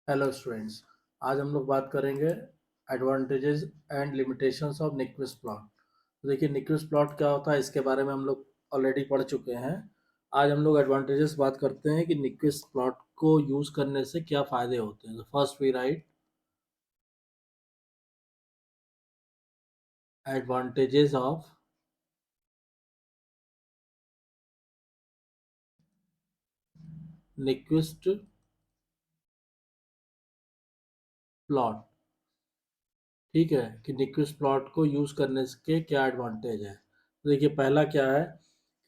Hello students. आज हम लोग बात करेंगे advantages and limitations of Nyquist plot. तो देखिए, निक्विस्ट प्लॉट क्या होता है इसके बारे में हम लोग ऑलरेडी पढ़ चुके हैं। आज हम लोग एडवांटेजेस बात करते हैं कि निक्विस्ट प्लॉट को यूज़ करने से क्या फ़ायदे होते हैं। तो first we write advantages of Nyquist plot. ठीक है, कि निक्विस्ट प्लॉट को यूज़ करने के क्या एडवांटेज है। तो देखिए, पहला क्या है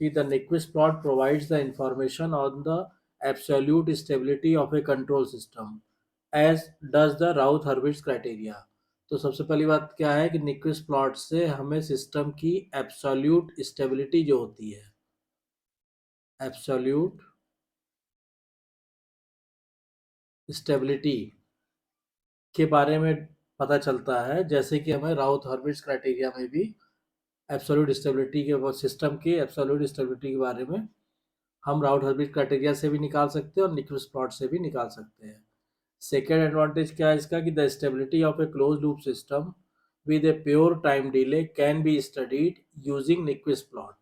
कि the Nyquist plot provides the information on the absolute stability of a control system as does the Routh Hurwitz criteria. तो सबसे पहली बात क्या है कि निक्विस्ट प्लॉट से हमें सिस्टम की एब्सोल्यूट स्टेबिलिटी जो होती है, एब्सोल्यूट स्टेबिलिटी के बारे में पता चलता है। जैसे कि हमें राउथ हर्विट्ज क्राइटेरिया में भी एब्सोल्यूट स्टेबिलिटी के सिस्टम की एब्सोल्यूट स्टेबिलिटी के बारे में हम राउथ हर्विट्ज क्राइटेरिया से भी निकाल सकते हैं और निक्विस्ट प्लॉट से भी निकाल सकते हैं। सेकेंड एडवांटेज क्या है इसका कि the stability of A close loop system with a pure time delay can be studied using Nyquist plot.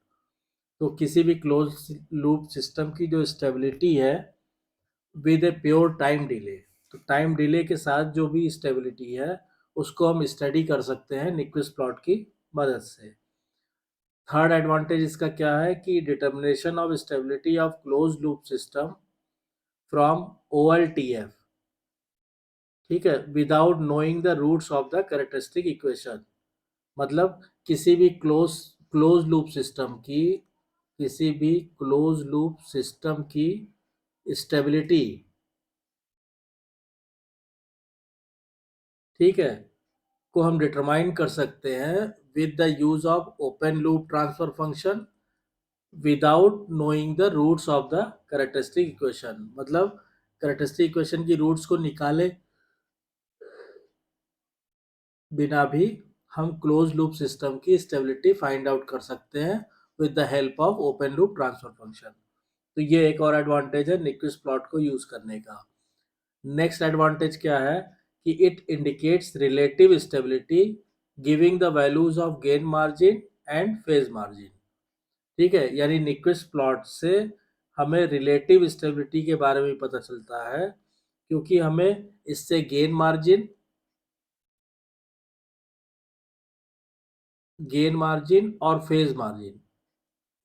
तो किसी भी क्लोज लूप सिस्टम की जो स्टेबिलिटी है with a pure time delay, तो टाइम डिले के साथ जो भी स्टेबिलिटी है उसको हम स्टडी कर सकते हैं निक्विस्ट प्लॉट की मदद से। थर्ड एडवांटेज इसका क्या है कि determination of stability of close loop system from OLTF, ठीक है, without knowing the roots of the characteristic equation. मतलब किसी भी क्लोज लूप सिस्टम की, किसी भी क्लोज लूप सिस्टम की स्टेबिलिटी, ठीक है, को हम डिटरमाइन कर सकते हैं with the use of open loop transfer function without knowing the roots of the characteristic equation. मतलब कैरेक्टरिस्टिक इक्वेशन की रूट्स को निकाले बिना भी हम क्लोज लूप सिस्टम की स्टेबिलिटी फाइंड आउट कर सकते हैं with the help of open loop transfer function. तो ये एक और एडवांटेज है निक्विस्ट प्लॉट को यूज करने का। नेक्स्ट एडवांटेज क्या है कि it indicates relative stability giving the values of gain margin and phase margin. ठीक है, यानी निक्विस्ट प्लॉट से हमें रिलेटिव स्टेबिलिटी के बारे में पता चलता है, क्योंकि हमें इससे गेन मार्जिन और फेज मार्जिन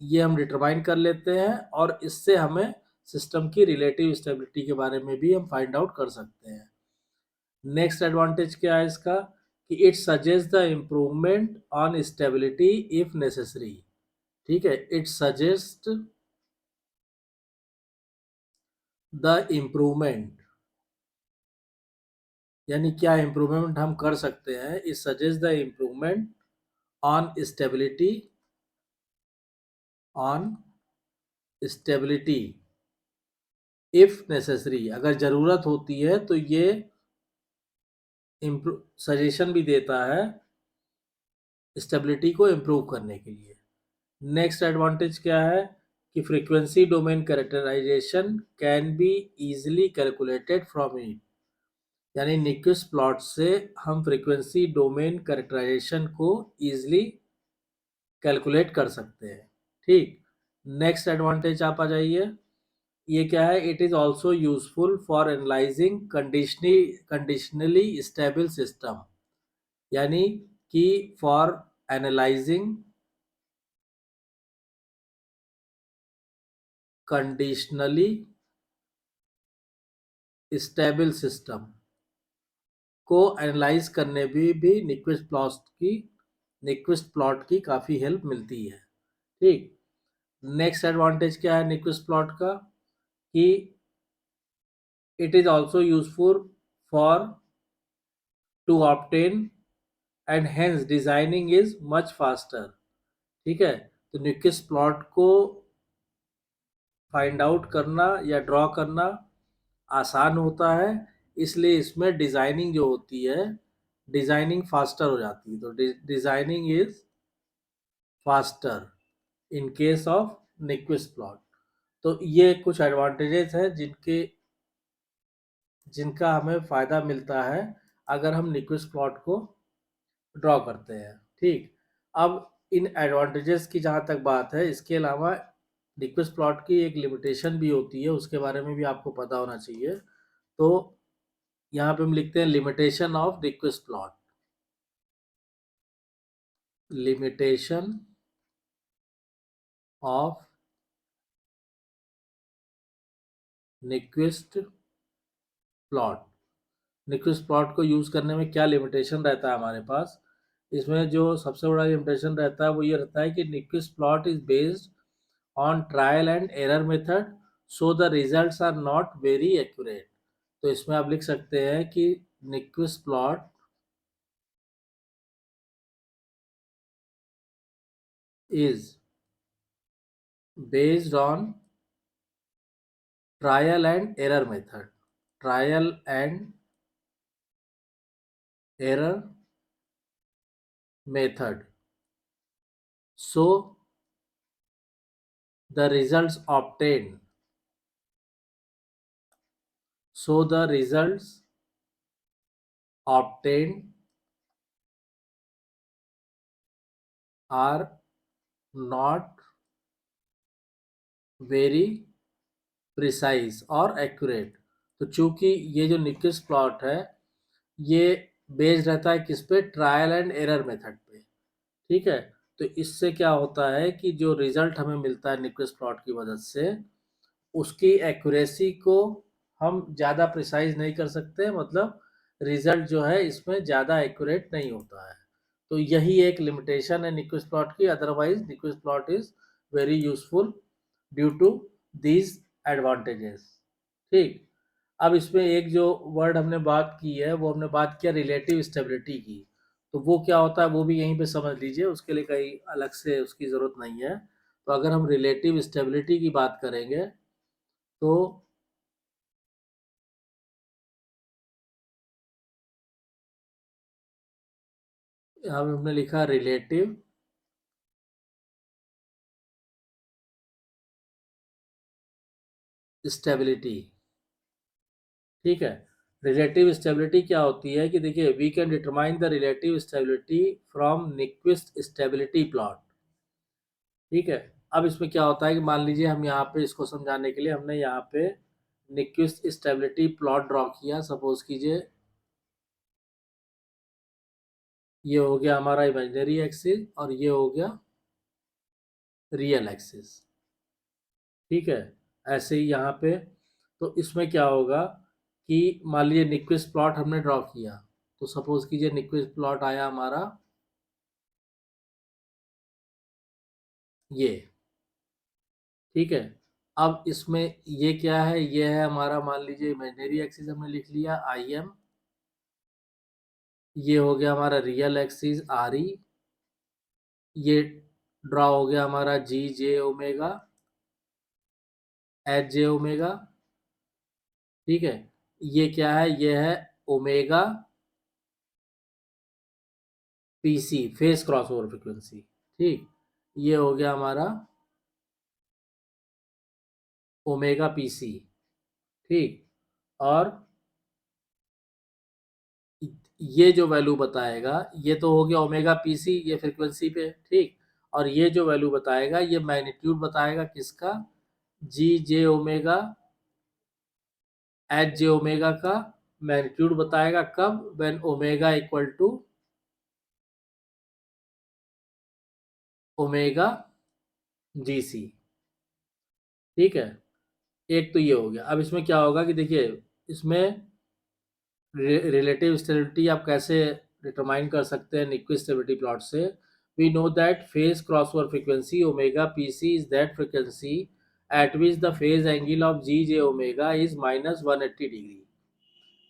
ये हम डिटरमाइन कर लेते हैं, और इससे हमें सिस्टम की रिलेटिव स्टेबिलिटी के बारे में भी हम फाइंड आउट कर सकते हैं। नेक्स्ट एडवांटेज क्या है इसका कि it suggest the improvement on stability if necessary. ठीक है, इट सजेस्ट द इम्प्रूवमेंट, यानी क्या इम्प्रूवमेंट हम कर सकते हैं। It suggest the improvement on stability, on stability if necessary, अगर ज़रूरत होती है तो ये इम्प्रूव सजेशन भी देता है स्टेबिलिटी को इम्प्रूव करने के लिए। नेक्स्ट एडवांटेज क्या है कि frequency domain characterization can be easily calculated from it. यानी निक्विस्ट प्लॉट से हम फ्रीक्वेंसी डोमेन कैरेक्टराइजेशन को इजीली कैलकुलेट कर सकते हैं। ठीक, नेक्स्ट एडवांटेज आप आ जाइए। ये क्या है, it is also useful for analysing conditionally stable system. यानी कि for analysing conditionally stable system को एनालाइज करने भी निक्विस्ट प्लॉट की काफ़ी हेल्प मिलती है। ठीक, नेक्स्ट एडवांटेज क्या है निक्विस्ट प्लॉट का कि it is also useful for to obtain and hence designing is much faster. ठीक है, तो निक्विस्ट प्लॉट को फाइंड आउट करना या ड्रॉ करना आसान होता है, इसलिए इसमें डिज़ाइनिंग जो होती है, डिज़ाइनिंग फास्टर हो जाती है। तो designing is faster in case of Nyquist plot. तो ये कुछ एडवांटेजेस हैं जिनके जिनका हमें फ़ायदा मिलता है अगर हम न्यूक्विस्ट प्लॉट को ड्रॉ करते हैं। ठीक, अब इन एडवांटेजेस की जहाँ तक बात है, इसके अलावा न्यूक्विस्ट प्लॉट की एक लिमिटेशन भी होती है, उसके बारे में भी आपको पता होना चाहिए। तो यहाँ पे हम लिखते हैं limitation of Nyquist plot. Limitation of Nyquist plot. Nyquist plot को यूज़ करने में क्या लिमिटेशन रहता है हमारे पास? इसमें जो सबसे बड़ा लिमिटेशन रहता है वो ये रहता है कि Nyquist plot is based on trial and error method, so the results are not very accurate. तो इसमें आप लिख सकते हैं कि Nyquist plot is based on trial and error method. Trial and error method. So the results obtained. So the results obtained are not very precise और accurate। तो चूंकि ये जो न्यूक्विस्ट प्लॉट है ये बेस्ड रहता है किस पे? ट्रायल एंड एरर मेथड पे। ठीक है, तो इससे क्या होता है कि जो रिजल्ट हमें मिलता है न्यूक्विस्ट प्लॉट की मदद से, उसकी एक्यूरेसी को हम ज़्यादा प्रिसाइज नहीं कर सकते, मतलब रिजल्ट जो है इसमें ज़्यादा एक्यूरेट नहीं होता है। तो यही एक लिमिटेशन है न्यूक्विस्ट प्लॉट की। Otherwise Nyquist plot is very useful due to these advantages. ठीक, अब इसमें एक जो वर्ड हमने बात की है वो हमने बात किया रिलेटिव स्टेबिलिटी की। तो वो क्या होता है वो भी यहीं पे समझ लीजिए, उसके लिए कहीं अलग से उसकी ज़रूरत नहीं है। तो अगर हम रिलेटिव स्टेबिलिटी की बात करेंगे तो यहाँ पे हमने लिखा रिलेटिव स्टेबिलिटी। ठीक है, रिलेटिव स्टेबिलिटी क्या होती है कि देखिए we can determine the relative stability from Nyquist stability plot. ठीक है, अब इसमें क्या होता है कि मान लीजिए हम यहाँ पे इसको समझाने के लिए हमने यहाँ पे न्यूक्विस्ट स्टेबिलिटी प्लॉट ड्रॉ किया। सपोज कीजिए ये हो गया हमारा इमेजिनरी एक्सिस और ये हो गया रियल एक्सिस। ठीक है, ऐसे ही यहाँ पे तो इसमें क्या होगा कि मान लीजिए न्यूक्विस्ट प्लॉट हमने ड्रॉ किया। तो सपोज कीजिए न्यूक्विस्ट प्लॉट आया हमारा ये। ठीक है, अब इसमें ये क्या है? ये है हमारा, मान लीजिए इमेजिनरी एक्सिस हमने लिख लिया आई एम। ये हो गया हमारा रियल एक्सिस आर ई। ये ड्रॉ हो गया हमारा जी j omega H j omega. ठीक है, ये क्या है? ये है omega PC face cross over frequency. ठीक, ये हो गया हमारा ओमेगा पीसी। ठीक, और ये जो वैल्यू बताएगा ये तो हो गया ओमेगा पीसी, ये फ्रीक्वेंसी पे। ठीक, और ये जो वैल्यू बताएगा ये मैग्नीट्यूड बताएगा किसका? G j omega H j omega का मैग्नीट्यूड बताएगा। कब? When omega equal to omega ji c. ठीक है, एक तो ये हो गया। अब इसमें क्या होगा कि देखिए इसमें रिलेटिव स्टेबिलिटी आप कैसे डिटरमाइन कर सकते हैं न्यूक्विस्ट स्टेबिलिटी प्लॉट से? We know that phase crossover frequency omega PC is that frequency at which the phase angle of g j omega is minus 180 degree.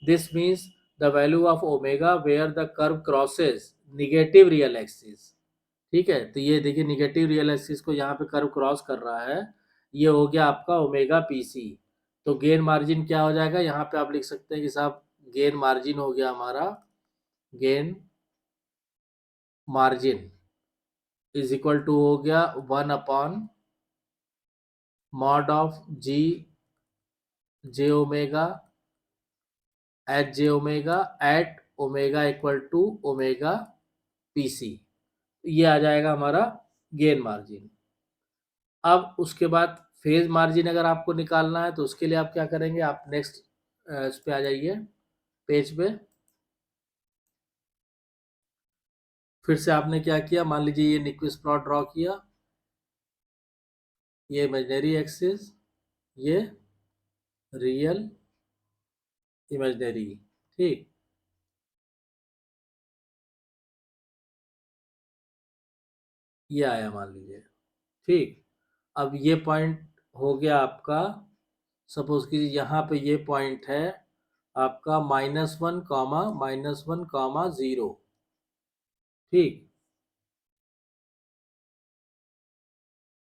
This means the value of omega where the curve crosses negative real axis। ठीक है, तो ये देखिए negative real axis को यहाँ पे curve cross कर रहा है। ये हो गया आपका ओमेगा पीसी। तो गेन मार्जिन क्या हो जाएगा? यहाँ पे आप लिख सकते हैं कि साहब गेन मार्जिन हो गया हमारा, gain margin is equal to हो गया 1 upon mod of G j omega H j omega at omega equal to omega P C, ये आ जाएगा हमारा गेन मार्जिन। अब उसके बाद फेज मार्जिन अगर आपको निकालना है तो उसके लिए आप क्या करेंगे, आप नेक्स्ट इस पे आ जाइए पेज पे। फिर से आपने क्या किया, मान लीजिए ये निक्विस्ट प्लॉट ड्रॉ किया, ये इमेजिनरी एक्सिस, ये रियल इमेजिनरी, ठीक। ये आया मान लीजिए, ठीक। अब ये पॉइंट हो गया आपका, सपोज कीजिए यहाँ पे ये पॉइंट है आपका -1, -1, 0, ठीक।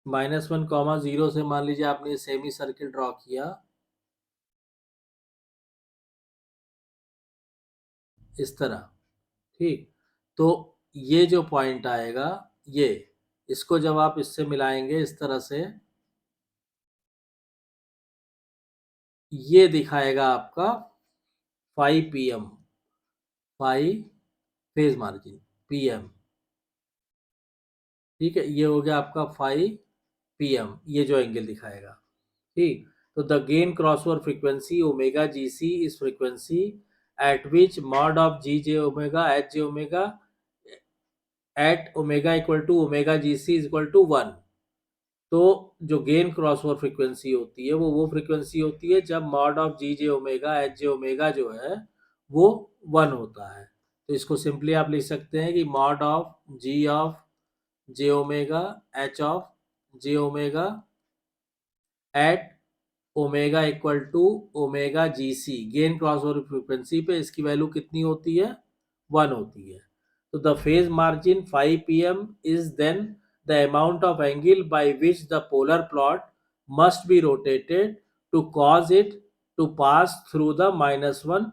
-1, 0 से मान लीजिए आपने सेमी सर्किल ड्रॉ किया इस तरह, ठीक। तो ये जो पॉइंट आएगा, ये इसको जब आप इससे मिलाएंगे इस तरह से, ये दिखाएगा आपका 5 pm, 5 फेज मार्जिन pm, ठीक है। ये हो गया आपका 5 pm, ये जो एंगल दिखाएगा, ठीक। तो the gain crossover frequency omega ji C is frequency at which mod of G j omega H j omega at omega equal to omega ji C is equal to 1। तो जो gain crossover frequency होती है वो frequency होती है जब mod of G j omega H j omega जो है वो 1 होता है। तो इसको सिंपली आप लिख सकते हैं कि mod of j omega H of j omega at omega equal to omega ji C, gain crossover frequency पे इसकी वैल्यू कितनी होती है, 1 होती है। तो the phase margin 5 pm is then the amount of angle by which the polar plot must be rotated to cause it to pass through the -1,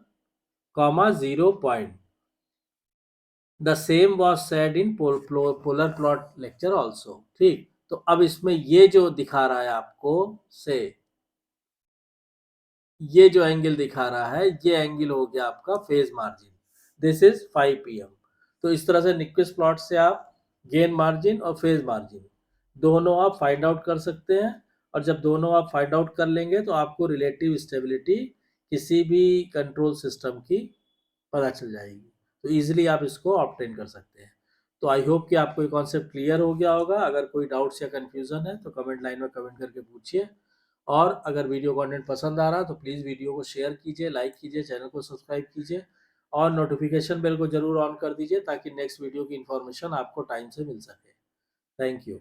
0 point. The same was said in polar plot lecture also, ठीक। तो अब इसमें ये जो दिखा रहा है आपको से, ये जो एंगल दिखा रहा है ये एंगल हो गया आपका phase margin, this is 5 pm। तो इस तरह से निक्विस्ट प्लॉट से आप गेन मार्जिन और फेज मार्जिन दोनों आप फाइंड आउट कर सकते हैं। और जब दोनों आप फाइंड आउट कर लेंगे तो आपको रिलेटिव स्टेबिलिटी किसी भी कंट्रोल सिस्टम की पता चल जाएगी, तो इजीली आप इसको ऑब्टेन कर सकते हैं। तो आई होप कि आपको ये कॉन्सेप्ट क्लियर हो गया होगा। अगर कोई डाउट्स या कंफ्यूजन है तो कमेंट लाइन में कमेंट करके पूछिए। और अगर वीडियो कंटेंट पसंद आ रहा है तो प्लीज़ वीडियो को शेयर कीजिए, लाइक कीजिए, चैनल को सब्सक्राइब कीजिए और नोटिफिकेशन बेल को जरूर ऑन कर दीजिए ताकि नेक्स्ट वीडियो की इन्फॉर्मेशन आपको टाइम से मिल सके। Thank you.